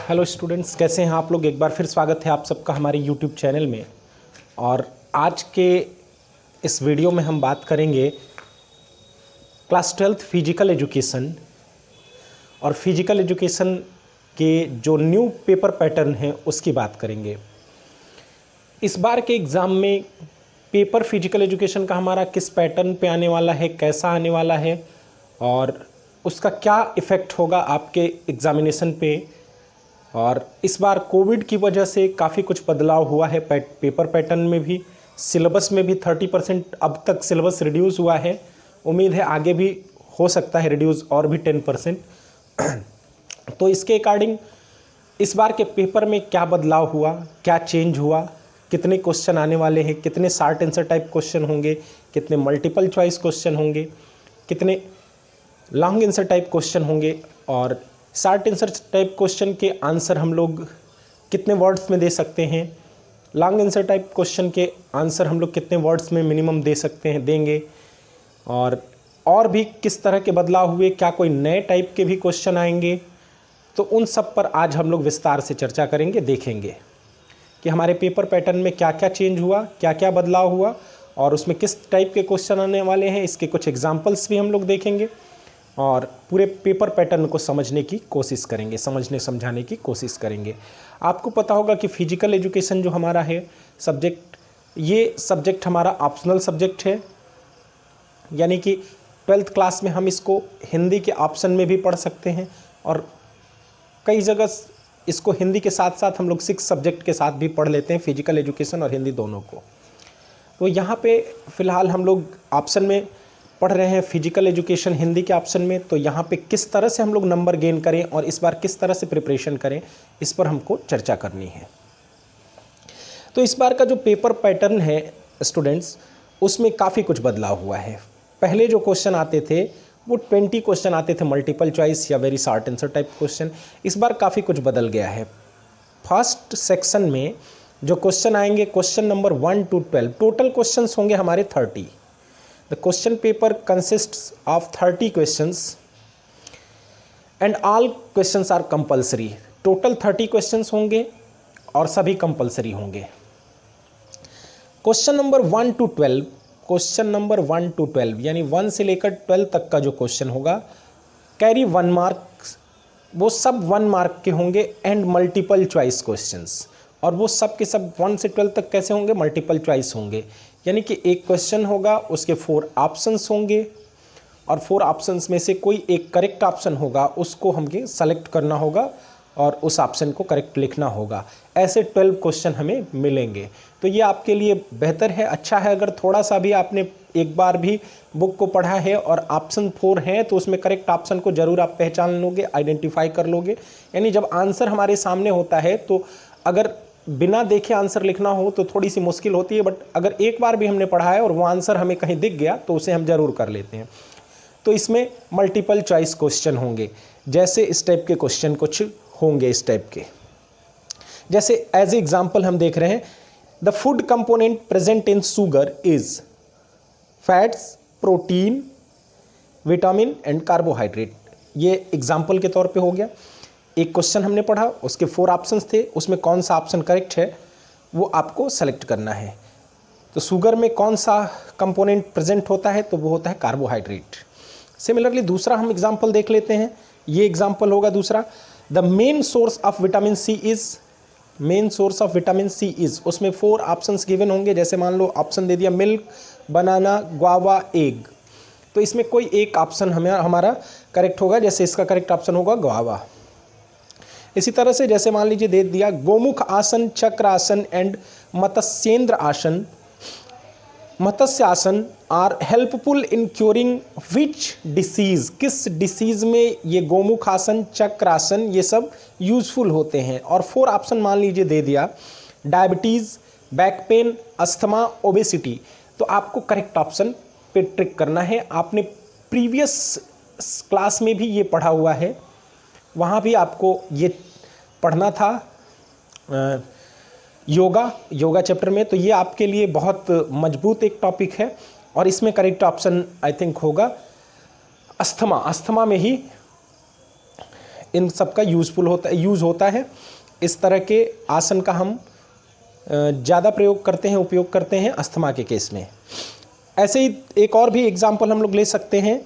Hello students, कैसे हैं आप लोग। एक बार फिर स्वागत है आप सबका हमारे यूट्यूब चैनल में। और आज के इस वीडियो में हम बात करेंगे क्लास 12th फिजिकल एजुकेशन और फिजिकल एजुकेशन के जो न्यू पेपर पैटर्न है उसकी बात करेंगे। इस बार के एग्ज़ाम में पेपर फिजिकल एजुकेशन का हमारा किस पैटर्न पे आने वाला है, कैसा आने वाला है और उसका क्या इफ़ेक्ट होगा आपके एग्ज़ामिनेशन पे। और इस बार कोविड की वजह से काफ़ी कुछ बदलाव हुआ है पेपर पैटर्न में भी, सिलेबस में भी 30% अब तक सिलेबस रिड्यूस हुआ है। उम्मीद है आगे भी हो सकता है रिड्यूस और भी 10%। तो इसके अकॉर्डिंग इस बार के पेपर में क्या बदलाव हुआ, क्या चेंज हुआ, कितने क्वेश्चन आने वाले हैं, कितने शॉर्ट आंसर टाइप क्वेश्चन होंगे, कितने मल्टीपल चॉइस क्वेश्चन होंगे, कितने लॉन्ग आंसर टाइप क्वेश्चन होंगे और शॉर्ट आंसर टाइप क्वेश्चन के आंसर हम लोग कितने वर्ड्स में दे सकते हैं, लॉन्ग आंसर टाइप क्वेश्चन के आंसर हम लोग कितने वर्ड्स में मिनिमम दे सकते हैं, देंगे। और भी किस तरह के बदलाव हुए, क्या कोई नए टाइप के भी क्वेश्चन आएंगे, तो उन सब पर आज हम लोग विस्तार से चर्चा करेंगे, देखेंगे कि हमारे पेपर पैटर्न में क्या क्या चेंज हुआ, क्या क्या बदलाव हुआ और उसमें किस टाइप के क्वेश्चन आने वाले हैं। इसके कुछ एग्जाम्पल्स भी हम लोग देखेंगे और पूरे पेपर पैटर्न को समझने की कोशिश करेंगे, समझाने की कोशिश करेंगे। आपको पता होगा कि फिजिकल एजुकेशन जो हमारा है सब्जेक्ट, ये सब्जेक्ट हमारा ऑप्शनल सब्जेक्ट है, यानी कि 12th क्लास में हम इसको हिंदी के ऑप्शन में भी पढ़ सकते हैं और कई जगह इसको हिंदी के साथ साथ हम लोग 6 सब्जेक्ट के साथ भी पढ़ लेते हैं, फिजिकल एजुकेशन और हिंदी दोनों को। तो यहाँ पे फ़िलहाल हम लोग ऑप्शन में पढ़ रहे हैं फिजिकल एजुकेशन हिंदी के ऑप्शन में। तो यहाँ पे किस तरह से हम लोग नंबर गेन करें और इस बार किस तरह से प्रिपरेशन करें, इस पर हमको चर्चा करनी है। तो इस बार का जो पेपर पैटर्न है स्टूडेंट्स, उसमें काफ़ी कुछ बदलाव हुआ है। पहले जो क्वेश्चन आते थे वो 20 क्वेश्चन आते थे, मल्टीपल चॉइस या very short answer type question. इस बार काफ़ी कुछ बदल गया है। फर्स्ट सेक्शन में जो क्वेश्चन आएंगे, question number 1 to 12, total question होंगे हमारे 30। The question paper consists of 30 questions and all questions are compulsory. Total 30 questions होंगे और सभी कंपलसरी होंगे। Question number 1 to 12, question number 1 to 12 यानी 1 से लेकर 12 तक का जो क्वेश्चन होगा कैरी 1 मार्क, वो सब 1 मार्क के होंगे एंड मल्टीपल चॉइस क्वेश्चंस, और वो सब के सब 1 से 12 तक कैसे होंगे, मल्टीपल चॉइस होंगे। यानी कि एक क्वेश्चन होगा, उसके 4 ऑप्शंस होंगे और 4 ऑप्शंस में से कोई एक करेक्ट ऑप्शन होगा, उसको हमें सेलेक्ट करना होगा और उस ऑप्शन को करेक्ट लिखना होगा। ऐसे 12 क्वेश्चन हमें मिलेंगे। तो ये आपके लिए बेहतर है, अच्छा है। अगर थोड़ा सा भी आपने एक बार भी बुक को पढ़ा है और ऑप्शन 4 हैं तो उसमें करेक्ट ऑप्शन को ज़रूर आप पहचान लोगे, आइडेंटिफाई कर लोगे। यानी जब आंसर हमारे सामने होता है तो अगर बिना देखे आंसर लिखना हो तो थोड़ी सी मुश्किल होती है, बट अगर एक बार भी हमने पढ़ा है और वो आंसर हमें कहीं दिख गया तो उसे हम ज़रूर कर लेते हैं। तो इसमें मल्टीपल चॉइस क्वेश्चन होंगे, जैसे इस टाइप के क्वेश्चन कुछ होंगे इस टाइप के। जैसे एज ए एग्जाम्पल हम देख रहे हैं, the food component present in sugar is fats, protein, vitamin and carbohydrate. ये एग्जाम्पल के तौर पे हो गया। एक क्वेश्चन हमने पढ़ा, उसके 4 ऑप्शंस थे, उसमें कौन सा ऑप्शन करेक्ट है वो आपको सेलेक्ट करना है। तो शुगर में कौन सा कंपोनेंट प्रेजेंट होता है, तो वो होता है कार्बोहाइड्रेट। सिमिलरली दूसरा हम एग्जांपल देख लेते हैं। ये एग्जांपल होगा दूसरा, the main source of vitamin C is, main source of vitamin C is, उसमें 4 ऑप्शंस गिवन होंगे। जैसे मान लो ऑप्शन दे दिया मिल्क, बनाना, गुआवा, एग, तो इसमें कोई एक ऑप्शन हमारा करेक्ट होगा। जैसे इसका करेक्ट ऑप्शन होगा गुआवा। इसी तरह से जैसे मान लीजिए दे दिया गोमुख आसन, चक्र आसन एंड मत्स्येंद्र आसन, मत्स्य आसन are helpful in curing which disease, किस डिसीज़ में ये गोमुख आसन, चक्र आसन ये सब यूजफुल होते हैं। और 4 ऑप्शन मान लीजिए दे दिया diabetes, back pain, asthma, obesity, तो आपको करेक्ट ऑप्शन पे ट्रिक करना है। आपने प्रीवियस क्लास में भी ये पढ़ा हुआ है, वहाँ भी आपको ये पढ़ना था योगा चैप्टर में। तो ये आपके लिए बहुत मजबूत एक टॉपिक है और इसमें करेक्ट ऑप्शन आई थिंक होगा अस्थमा। अस्थमा में ही इन सब का यूज़ होता है। इस तरह के आसन का हम ज़्यादा उपयोग करते हैं अस्थमा के केस में। ऐसे ही एक और भी एग्जाम्पल हम लोग ले सकते हैं,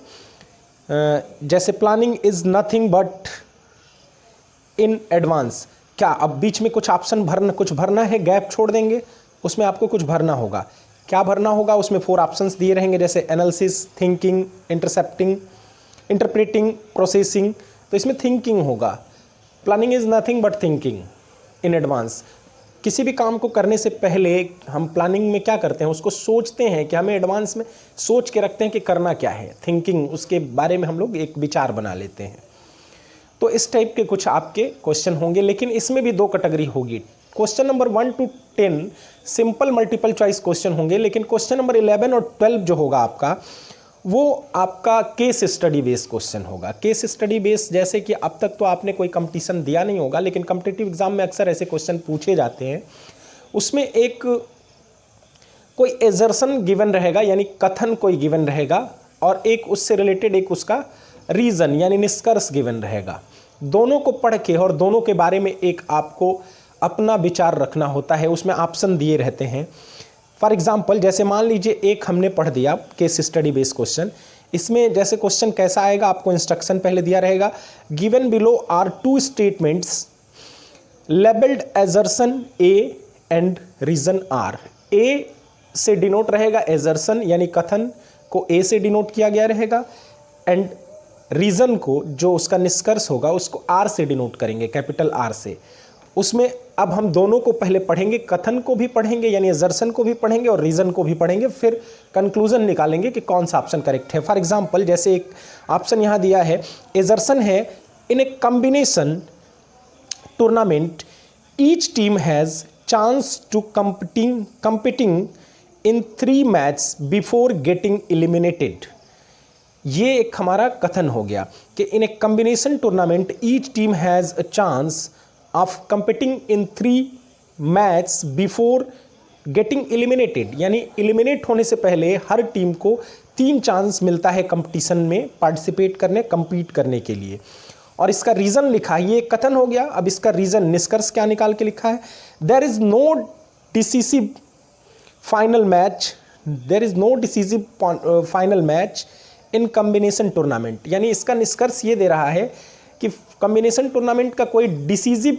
जैसे planning is nothing but in advance. क्या अब बीच में कुछ भरना है, गैप छोड़ देंगे, उसमें आपको कुछ भरना होगा। क्या भरना होगा? उसमें 4 ऑप्शंस दिए रहेंगे, जैसे एनालिसिस, थिंकिंग, इंटरप्रेटिंग, प्रोसेसिंग। तो इसमें थिंकिंग होगा। Planning is nothing but thinking in advance. किसी भी काम को करने से पहले हम प्लानिंग में क्या करते हैं, उसको सोचते हैं कि हमें एडवांस में सोच के रखते हैं कि करना क्या है। थिंकिंग, उसके बारे में हम लोग एक विचार बना लेते हैं। तो इस टाइप के कुछ आपके क्वेश्चन होंगे, लेकिन इसमें भी 2 कैटेगरी होगी। Question number 1 to 10 simple multiple choice question होंगे, लेकिन क्वेश्चन नंबर 11 और 12 जो होगा आपका, वो आपका केस स्टडी बेस्ड क्वेश्चन होगा। केस स्टडी बेस्ड, जैसे कि अब तक तो आपने कोई कंपटीशन दिया नहीं होगा, लेकिन कॉम्पिटिटिव एग्जाम में अक्सर ऐसे क्वेश्चन पूछे जाते हैं। उसमें एक कोई एजर्सन गिवन रहेगा, यानी कथन कोई गिवन रहेगा, और एक उससे रिलेटेड एक उसका रीज़न यानी निष्कर्ष गिवन रहेगा। दोनों को पढ़ के और दोनों के बारे में एक आपको अपना विचार रखना होता है। उसमें ऑप्शन दिए रहते हैं। फॉर एग्जाम्पल, जैसे मान लीजिए एक हमने पढ़ दिया केस स्टडी बेस्ड क्वेश्चन। इसमें जैसे क्वेश्चन कैसा आएगा, आपको इंस्ट्रक्शन पहले दिया रहेगा, given below are 2 statements labelled assertion A and reason R. A से डिनोट रहेगा एजर्सन यानी कथन को ए से डिनोट किया गया रहेगा, एंड रीजन को, जो उसका निष्कर्ष होगा, उसको आर से डिनोट करेंगे, कैपिटल आर से। उसमें अब हम दोनों को पहले पढ़ेंगे, कथन को भी पढ़ेंगे यानी एजर्सन को भी पढ़ेंगे और रीजन को भी पढ़ेंगे, फिर कंक्लूजन निकालेंगे कि कौन सा ऑप्शन करेक्ट है। फॉर एग्जांपल, जैसे एक ऑप्शन यहाँ दिया है, एजर्सन है, in a combination tournament each team has chance to competing in 3 match before getting eliminated. ये एक हमारा कथन हो गया कि in a combination tournament each team has a chance of competing in 3 match before getting eliminated, यानी eliminate होने से पहले हर टीम को 3 चांस मिलता है कंपटीशन में पार्टिसिपेट करने, compete करने के लिए। और इसका रीज़न लिखा है, ये कथन हो गया। अब इसका रीज़न, निष्कर्ष क्या निकाल के लिखा है, there is no decisive final match in combination tournament. यानी इसका निष्कर्ष ये दे रहा है कि कॉम्बिनेशन टूर्नामेंट का कोई डिसीजिव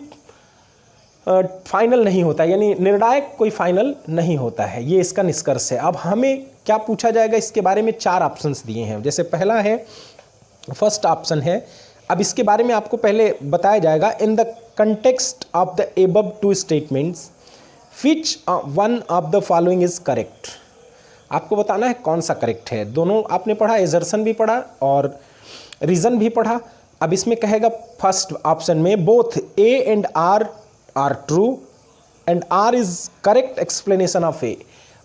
फाइनल नहीं होता, यानी निर्णायक कोई फाइनल नहीं होता है। ये इसका निष्कर्ष है। अब हमें क्या पूछा जाएगा, इसके बारे में 4 ऑप्शंस दिए हैं। जैसे पहला है, फर्स्ट ऑप्शन है, अब इसके बारे में आपको पहले बताया जाएगा, in the context of the above 2 statements which one of the following is correct. आपको बताना है कौन सा करेक्ट है। दोनों आपने पढ़ा, एजर्सन भी पढ़ा और रीज़न भी पढ़ा। अब इसमें कहेगा फर्स्ट ऑप्शन में, both A and R are true and R is correct explanation of A.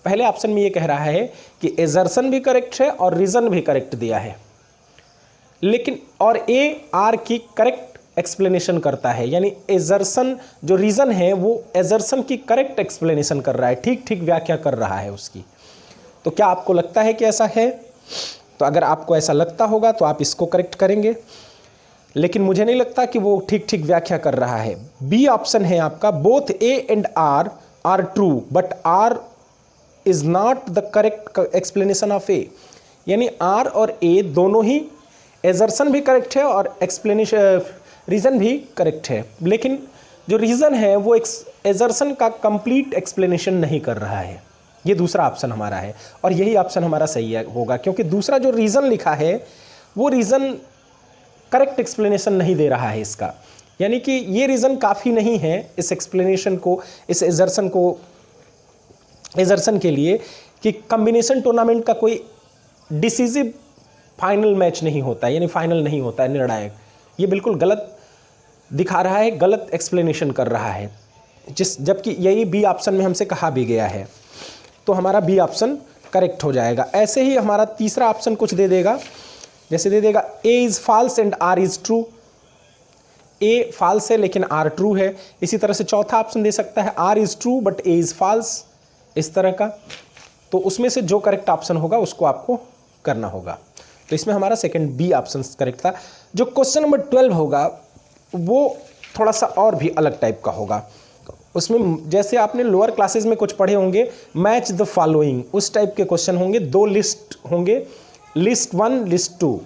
पहले ऑप्शन में ये कह रहा है कि एजर्सन भी करेक्ट है और रीज़न भी करेक्ट दिया है, लेकिन और ए आर की करेक्ट एक्सप्लेनेशन करता है, यानी एजर्सन जो रीज़न है वो एजर्सन की करेक्ट एक्सप्लेनेशन कर रहा है, ठीक ठीक व्याख्या कर रहा है उसकी। तो क्या आपको लगता है कि ऐसा है? तो अगर आपको ऐसा लगता होगा तो आप इसको करेक्ट करेंगे, लेकिन मुझे नहीं लगता कि वो ठीक ठीक व्याख्या कर रहा है। बी ऑप्शन है आपका, both A and R are true but R is not the correct explanation of A. यानी आर और ए दोनों ही, एजर्सन भी करेक्ट है और एक्सप्लेनेशन रीज़न भी करेक्ट है, लेकिन जो रीज़न है वो एजर्सन का कंप्लीट एक्सप्लेनेशन नहीं कर रहा है। ये दूसरा ऑप्शन हमारा है और यही ऑप्शन हमारा सही होगा, क्योंकि दूसरा जो रीज़न लिखा है वो रीज़न करेक्ट एक्सप्लेनेशन नहीं दे रहा है इसका। यानी कि ये रीज़न काफ़ी नहीं है इस एक्सप्लेनेशन को, इस एजर्सन के लिए कि कॉम्बिनेशन टूर्नामेंट का कोई डिसीजिव फाइनल मैच नहीं होता है, यानी फाइनल नहीं होता है, निर्णायक। ये बिल्कुल गलत दिखा रहा है, गलत एक्सप्लेनेशन कर रहा है, जबकि यही बी ऑप्शन में हमसे कहा भी गया है। तो हमारा बी ऑप्शन करेक्ट हो जाएगा। ऐसे ही हमारा तीसरा ऑप्शन कुछ दे देगा, जैसे दे देगा A is false and R is true. A false है लेकिन आर ट्रू है। इसी तरह से चौथा ऑप्शन दे सकता है, R is true but A is false, इस तरह का। तो उसमें से जो करेक्ट ऑप्शन होगा उसको आपको करना होगा। तो इसमें हमारा सेकंड बी ऑप्शन करेक्ट था। जो क्वेश्चन नंबर 12 होगा वो थोड़ा सा और भी अलग टाइप का होगा। उसमें जैसे आपने लोअर क्लासेस में कुछ पढ़े होंगे, मैच द फॉलोइंग, उस टाइप के क्वेश्चन होंगे। 2 लिस्ट होंगे, लिस्ट 1 लिस्ट 2।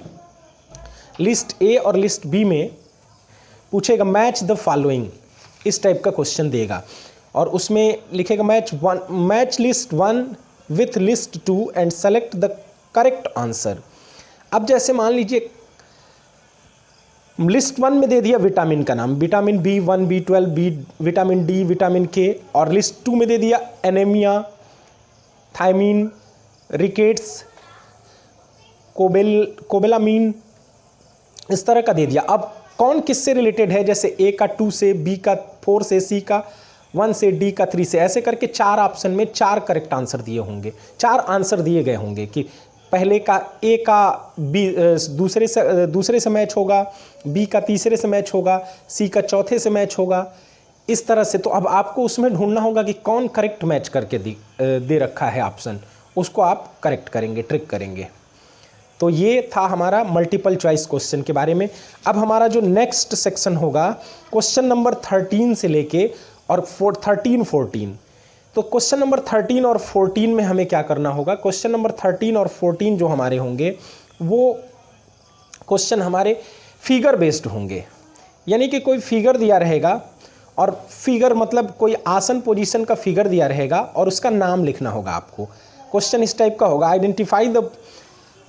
लिस्ट ए और लिस्ट बी में पूछेगा मैच द फॉलोइंग, इस टाइप का क्वेश्चन देगा और उसमें लिखेगा match list 1 with list 2 and select the correct answer. अब जैसे मान लीजिए लिस्ट 1 में दे दिया विटामिन का नाम, vitamin B1, B12, vitamin D, vitamin के, और लिस्ट 2 में दे दिया एनीमिया, थायमीन, रिकेट्स, कोबेलामीन, इस तरह का दे दिया। अब कौन किससे रिलेटेड है, जैसे ए का 2 से, बी का 4 से, सी का 1 से, डी का 3 से, ऐसे करके 4 ऑप्शन में 4 करेक्ट आंसर दिए होंगे, 4 आंसर दिए गए होंगे कि पहले का ए का बी दूसरे से मैच होगा, बी का तीसरे से मैच होगा, सी का चौथे से मैच होगा, इस तरह से। तो अब आपको उसमें ढूंढना होगा कि कौन करेक्ट मैच करके दे रखा है ऑप्शन, उसको आप करेक्ट करेंगे, ट्रिक करेंगे। तो ये था हमारा मल्टीपल चॉइस क्वेश्चन के बारे में। अब हमारा जो नेक्स्ट सेक्शन होगा क्वेश्चन नंबर 13 से लेके और 13, 14। तो क्वेश्चन नंबर 13 और 14 में हमें क्या करना होगा, क्वेश्चन नंबर 13 और 14 जो हमारे होंगे वो क्वेश्चन हमारे फिगर बेस्ड होंगे। यानी कि कोई फिगर दिया रहेगा और फिगर मतलब कोई आसन पोजीशन का फिगर दिया रहेगा और उसका नाम लिखना होगा आपको। क्वेश्चन इस टाइप का होगा, identify the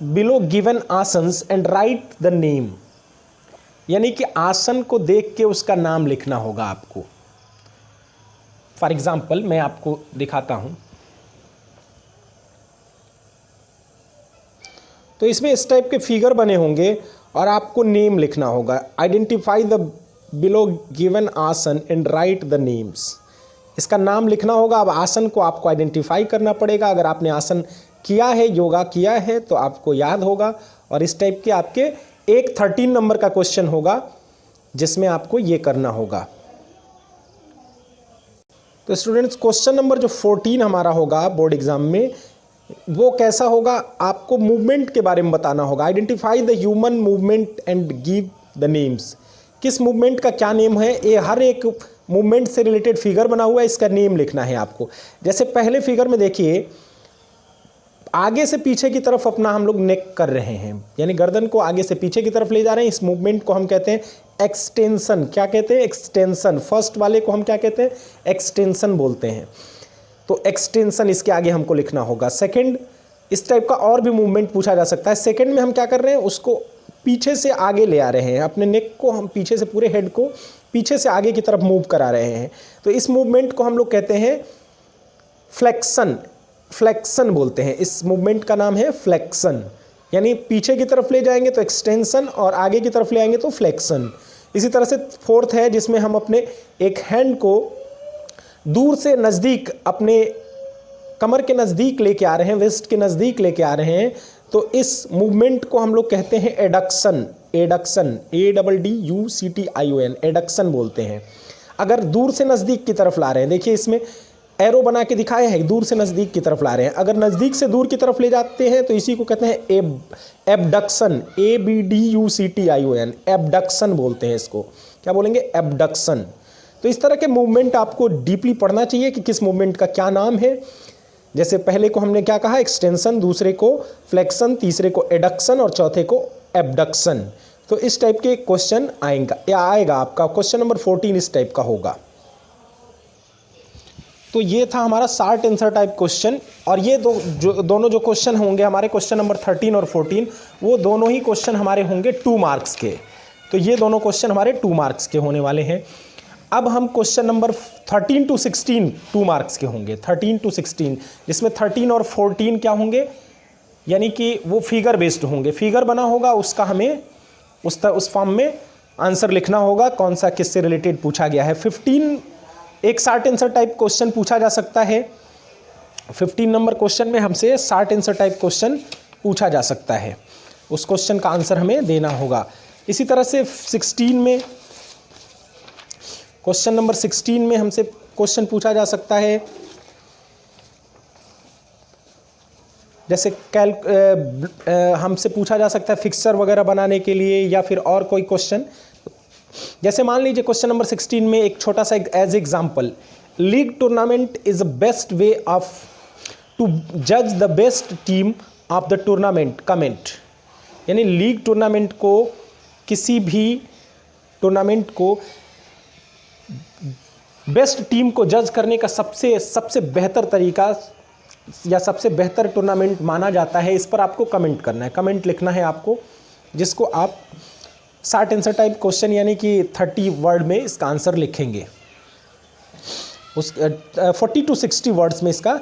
below given asanas and right the name. यानी कि आसन को देख के उसका नाम लिखना होगा आपको। फॉर एग्जाम्पल मैं आपको दिखाता हूं, तो इसमें इस टाइप के फिगर बने होंगे और आपको नेम लिखना होगा। आइडेंटिफाई द बिलो गिवन आसन एंड राइट द नेम्स, इसका नाम लिखना होगा। अब आसन को आपको आइडेंटिफाई करना पड़ेगा। अगर आपने आसन किया है, योगा किया है, तो आपको याद होगा। और इस टाइप के आपके एक 13 नंबर का क्वेश्चन होगा जिसमें आपको ये करना होगा। तो स्टूडेंट्स क्वेश्चन नंबर जो 14 हमारा होगा बोर्ड एग्जाम में, वो कैसा होगा, आपको मूवमेंट के बारे में बताना होगा। Identify the human movement and give the names. किस मूवमेंट का क्या नेम है, ये हर एक मूवमेंट से रिलेटेड फिगर बना हुआ है, इसका नेम लिखना है आपको। जैसे पहले फिगर में देखिए, आगे से पीछे की तरफ अपना हम लोग नेक कर रहे हैं, यानी गर्दन को आगे से पीछे की तरफ ले जा रहे हैं। इस मूवमेंट को हम कहते हैं एक्सटेंशन। क्या कहते हैं? एक्सटेंशन। फर्स्ट वाले को हम क्या कहते हैं? एक्सटेंशन बोलते हैं। तो एक्सटेंशन इसके आगे हमको लिखना होगा। सेकंड, इस टाइप का और भी मूवमेंट पूछा जा सकता है। सेकंड में हम क्या कर रहे हैं, उसको पीछे से आगे ले आ रहे हैं, अपने नेक को हम पीछे से, पूरे हेड को पीछे से आगे की तरफ मूव करा रहे हैं। तो इस मूवमेंट को हम लोग कहते हैं फ्लेक्शन। फ्लेक्शन बोलते हैं, इस मूवमेंट का नाम है फ्लेक्शन। यानी पीछे की तरफ ले जाएंगे तो एक्सटेंशन और आगे की तरफ ले आएंगे तो फ्लेक्शन। इसी तरह से फोर्थ है जिसमें हम अपने एक हैंड को दूर से नज़दीक, अपने कमर के नज़दीक लेके आ रहे हैं, वेस्ट के नज़दीक लेके आ रहे हैं। तो इस मूवमेंट को हम लोग कहते हैं एडक्शन। एडक्शन, ADDUCTION, एडक्शन बोलते हैं। अगर दूर से नज़दीक की तरफ ला रहे हैं, देखिए इसमें एरो बना के दिखाया है, दूर से नज़दीक की तरफ ला रहे हैं। अगर नज़दीक से दूर की तरफ ले जाते हैं तो इसी को कहते हैं एबडक्शन, ABDUCTION, एबडक्शन बोलते हैं इसको। क्या बोलेंगे? एबडक्शन। तो इस तरह के मूवमेंट आपको डीपली पढ़ना चाहिए कि किस मूवमेंट का क्या नाम है। जैसे पहले को हमने क्या कहा, एक्सटेंशन, दूसरे को फ्लेक्शन, तीसरे को एडक्शन और चौथे को एबडक्शन। तो इस टाइप के क्वेश्चन आएगा आपका। क्वेश्चन नंबर 14 इस टाइप का होगा। तो ये था हमारा शॉर्ट आंसर टाइप क्वेश्चन। और ये दोनों जो क्वेश्चन होंगे हमारे, क्वेश्चन नंबर 13 और 14, वो दोनों ही क्वेश्चन हमारे होंगे 2 मार्क्स के। तो ये दोनों क्वेश्चन हमारे 2 मार्क्स के होने वाले हैं। अब हम क्वेश्चन नंबर 13 to 16 2 मार्क्स के होंगे, 13 to 16, जिसमें 13 और 14 क्या होंगे, यानी कि वो फिगर बेस्ड होंगे। फिगर बना होगा, उसका हमें उस फॉर्म में आंसर लिखना होगा, कौन सा किससे रिलेटेड पूछा गया है। 15 एक शॉर्ट आंसर टाइप क्वेश्चन पूछा जा सकता है। 15 नंबर क्वेश्चन में हमसे शॉर्ट आंसर टाइप क्वेश्चन पूछा जा सकता है, उस क्वेश्चन का आंसर हमें देना होगा। इसी तरह से 16 में, क्वेश्चन नंबर 16 में हमसे क्वेश्चन पूछा जा सकता है, जैसे हमसे पूछा जा सकता है फिक्सर वगैरह बनाने के लिए, या फिर और कोई क्वेश्चन। जैसे मान लीजिए क्वेश्चन नंबर 16 में एक छोटा सा as example, league tournament is the best way of to जज the best team of the tournament comment. यानी लीग टूर्नामेंट को, किसी भी टूर्नामेंट को बेस्ट टीम को जज करने का सबसे बेहतर तरीका या सबसे बेहतर टूर्नामेंट माना जाता है, इस पर आपको कमेंट करना है, कमेंट लिखना है आपको, जिसको आप शॉर्ट आंसर टाइप क्वेश्चन यानी कि 30 वर्ड में इसका आंसर लिखेंगे। उस 40 to 60 वर्ड्स में इसका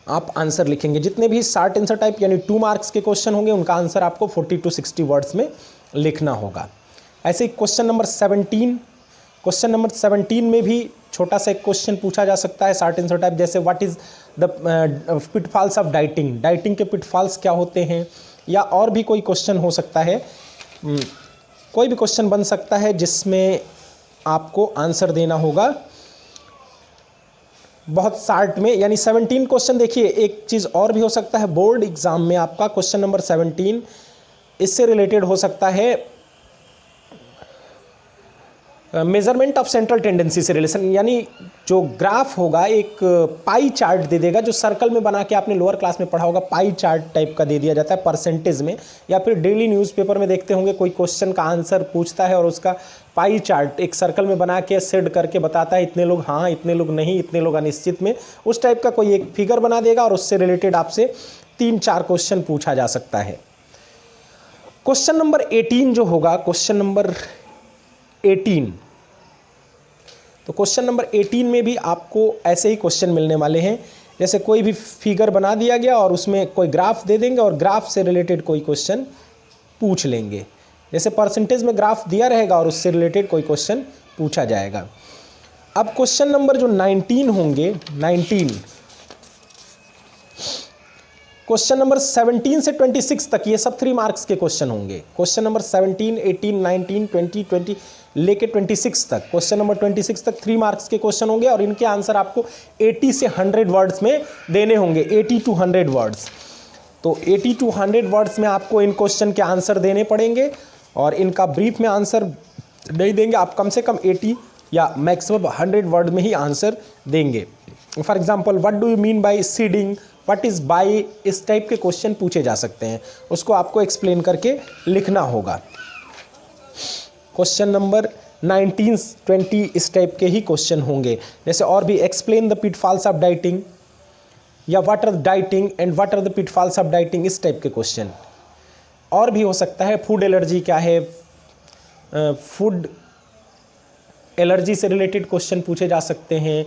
आप आंसर लिखेंगे। जितने भी शॉर्ट आंसर टाइप यानी 2 मार्क्स के क्वेश्चन होंगे उनका आंसर आपको 40 to 60 वर्ड्स में लिखना होगा। ऐसे ही क्वेश्चन नंबर 17 में भी छोटा सा एक क्वेश्चन पूछा जा सकता है शॉर्ट आंसर टाइप, जैसे what is the pitfalls of dieting, dieting के पिटफॉल्स क्या होते हैं, या और भी कोई क्वेश्चन हो सकता है, कोई भी क्वेश्चन बन सकता है जिसमें आपको आंसर देना होगा बहुत शॉर्ट में, यानी 17 क्वेश्चन। देखिए एक चीज़ और भी हो सकता है, बोर्ड एग्जाम में आपका क्वेश्चन नंबर 17 इससे रिलेटेड हो सकता है, मेजरमेंट ऑफ सेंट्रल टेंडेंसी से रिलेशन, यानी जो ग्राफ होगा एक पाई चार्ट दे देगा, जो सर्कल में बना के आपने लोअर क्लास में पढ़ा होगा, पाई चार्ट टाइप का दे दिया जाता है परसेंटेज में, या फिर डेली न्यूज़पेपर में देखते होंगे कोई क्वेश्चन का आंसर पूछता है और उसका पाई चार्ट एक सर्कल में बना के सेड करके बताता है, इतने लोग हाँ, इतने लोग नहीं, इतने लोग अनिश्चित में, उस टाइप का कोई एक फिगर बना देगा और उससे रिलेटेड आपसे 3-4 क्वेश्चन पूछा जा सकता है। क्वेश्चन नंबर 18 जो होगा, क्वेश्चन नंबर 18, तो क्वेश्चन नंबर 18 में भी आपको ऐसे ही क्वेश्चन मिलने वाले हैं, जैसे कोई भी फिगर बना दिया गया और उसमें कोई ग्राफ दे देंगे और ग्राफ से रिलेटेड कोई क्वेश्चन पूछ लेंगे, जैसे परसेंटेज में ग्राफ दिया रहेगा और उससे रिलेटेड कोई क्वेश्चन पूछा जाएगा। अब क्वेश्चन नंबर जो 19 होंगे, 19 क्वेश्चन नंबर 17 से 26 तक ये सब 3 मार्क्स के क्वेश्चन होंगे। क्वेश्चन नंबर 17, 18, 19, 20, 20 लेके 26 तक, क्वेश्चन नंबर 26 तक 3 मार्क्स के क्वेश्चन होंगे और इनके आंसर आपको 80 से 100 वर्ड्स में देने होंगे, 80 to 100 वर्ड्स। तो 80 to 100 वर्ड्स में आपको इन क्वेश्चन के आंसर देने पड़ेंगे और इनका ब्रीफ में आंसर नहीं देंगे, आप कम से कम 80 या मैक्सिमम 100 वर्ड में ही आंसर देंगे। For example, what do you mean by seeding, what is by, इस टाइप के क्वेश्चन पूछे जा सकते हैं, उसको आपको एक्सप्लेन करके लिखना होगा। क्वेश्चन नंबर 19, 20 इस टाइप के ही क्वेश्चन होंगे, जैसे और भी explain the pitfalls of dieting या what are dieting and what are the pitfalls of dieting, इस टाइप के क्वेश्चन। और भी हो सकता है फूड एलर्जी क्या है, फूड एलर्जी से रिलेटेड क्वेश्चन पूछे जा सकते हैं,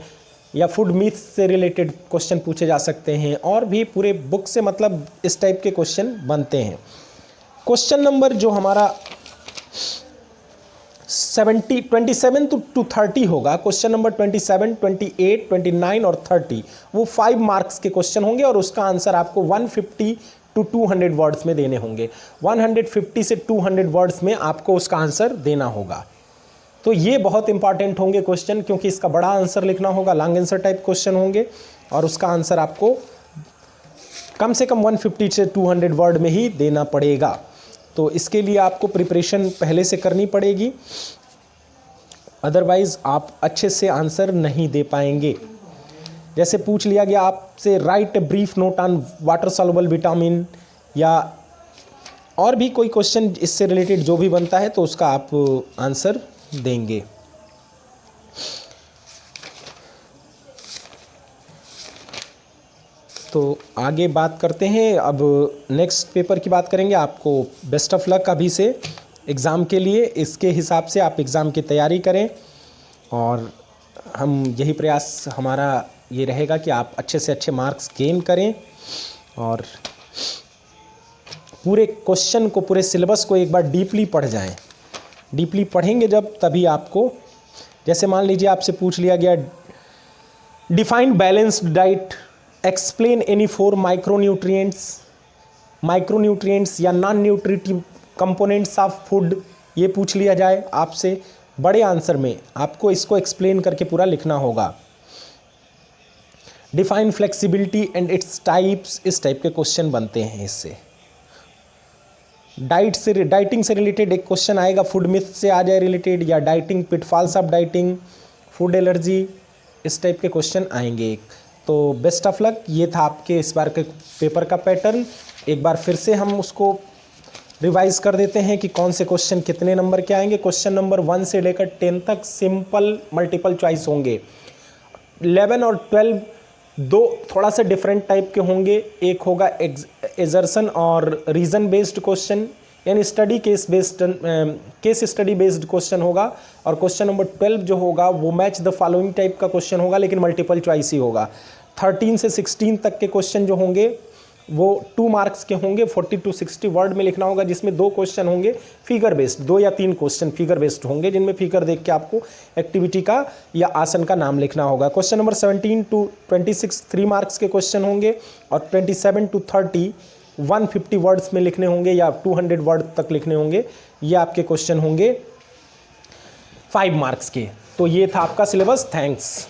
या फूड मिथ से रिलेटेड क्वेश्चन पूछे जा सकते हैं, और भी पूरे बुक से मतलब इस टाइप के क्वेश्चन बनते हैं। क्वेश्चन नंबर जो हमारा 27 to 30 होगा, क्वेश्चन नंबर 27, 28, 29 और 30, वो 5 मार्क्स के क्वेश्चन होंगे और उसका आंसर आपको 150 to 200 वर्ड्स में देने होंगे। 150 से 200 वर्ड्स में आपको उसका आंसर देना होगा। तो ये बहुत इंपॉर्टेंट होंगे क्वेश्चन, क्योंकि इसका बड़ा आंसर लिखना होगा, लॉन्ग आंसर टाइप क्वेश्चन होंगे और उसका आंसर आपको कम से कम 150 से 200 वर्ड में ही देना पड़ेगा। तो इसके लिए आपको प्रिपरेशन पहले से करनी पड़ेगी, अदरवाइज़ आप अच्छे से आंसर नहीं दे पाएंगे। जैसे पूछ लिया गया आपसे, right a brief note on water soluble vitamin, या और भी कोई क्वेश्चन इससे रिलेटेड जो भी बनता है तो उसका आप आंसर देंगे। तो आगे बात करते हैं, अब नेक्स्ट पेपर की बात करेंगे। आपको बेस्ट ऑफ लक अभी से एग्ज़ाम के लिए, इसके हिसाब से आप एग्ज़ाम की तैयारी करें और हम यही प्रयास हमारा ये रहेगा कि आप अच्छे से अच्छे मार्क्स गेन करें और पूरे क्वेश्चन को, पूरे सिलेबस को एक बार डीपली पढ़ जाएं। डीपली पढ़ेंगे जब, तभी आपको, जैसे मान लीजिए आपसे पूछ लिया गया define balanced diet, explain any 4 micronutrients या non nutritive components of food, ये पूछ लिया जाए आपसे, बड़े आंसर में आपको इसको एक्सप्लेन करके पूरा लिखना होगा। Define flexibility and its types, इस टाइप के क्वेश्चन बनते हैं इससे। डाइटिंग से रिलेटेड एक क्वेश्चन आएगा, फूड मिथ से आ जाए रिलेटेड, या dieting pitfalls of dieting, food allergy, इस टाइप के क्वेश्चन आएंगे। तो बेस्ट ऑफ लक। ये था आपके इस बार के पेपर का पैटर्न। एक बार फिर से हम उसको रिवाइज कर देते हैं कि कौन से क्वेश्चन कितने नंबर के आएंगे। क्वेश्चन नंबर 1 से लेकर 10 तक सिंपल मल्टीपल चॉइस होंगे। 11 और 12 दो थोड़ा सा डिफरेंट टाइप के होंगे। एक होगा एजर्सन और रीज़न बेस्ड क्वेश्चन, यानी study case study based question होगा। और क्वेश्चन नंबर 12 जो होगा वो मैच द फॉलोइंग टाइप का क्वेश्चन होगा, लेकिन मल्टीपल चॉइस ही होगा। 13 से 16 तक के क्वेश्चन जो होंगे वो 2 मार्क्स के होंगे, 40 to 60 वर्ड में लिखना होगा, जिसमें 2 क्वेश्चन होंगे फिगर बेस्ड, 2 या 3 क्वेश्चन फिगर बेस्ड होंगे, जिनमें फिगर देख के आपको एक्टिविटी का या आसन का नाम लिखना होगा। क्वेश्चन नंबर 17 to 26 3 मार्क्स के क्वेश्चन होंगे, और 27 to 30 150 वर्ड्स में लिखने होंगे या 200 वर्ड तक लिखने होंगे। ये आपके क्वेश्चन होंगे 5 मार्क्स के। तो ये था आपका सिलेबस। थैंक्स।